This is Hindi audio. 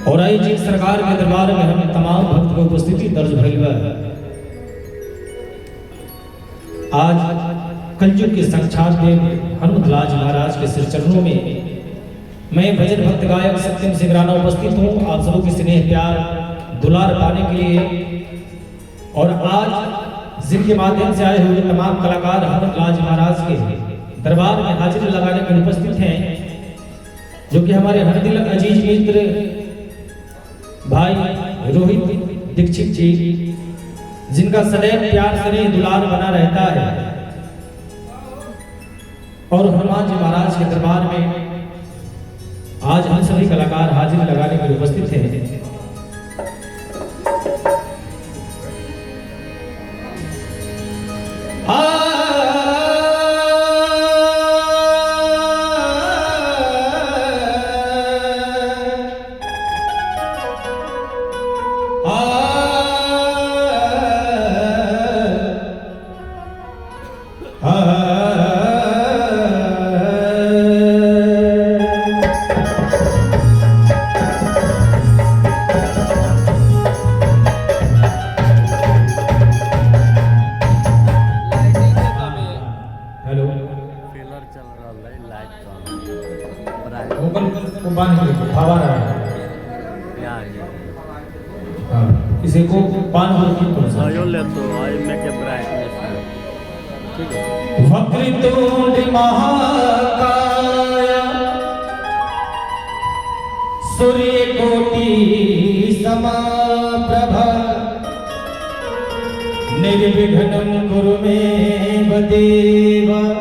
और आई जी सरकार के दरबार में हम तमाम भक्त को उपस्थिति दर्ज भइल बा। आज कलयुग के साक्षात देव हनुमतलाल जी महाराज के सिर चरणों में मैं भजन भक्त गायक सत्यम सिंह राणा उपस्थित हूँ आप सबों के स्नेह प्यार दुलार पाने के लिए। और आज जिनके माध्यम से आए हुए तमाम कलाकार हनुमतलाल जी महाराज के दरबार में हाजिरी लगाने के उपस्थित हैं, जो कि हमारे हर दिल अजीज मित्र भाई रोहित दीक्षित जी, जिनका सदैव प्यार स्नेह दुलार बना रहता है। और हनुमान जी महाराज के दरबार में आज हम सभी कलाकार हाजिरी लगाने के लिए उपस्थित हैं। इसे को पान की वक्रतुंड महाकाय सूर्यकोटि समप्रभ निर्विघ्नं कुरु मे देव।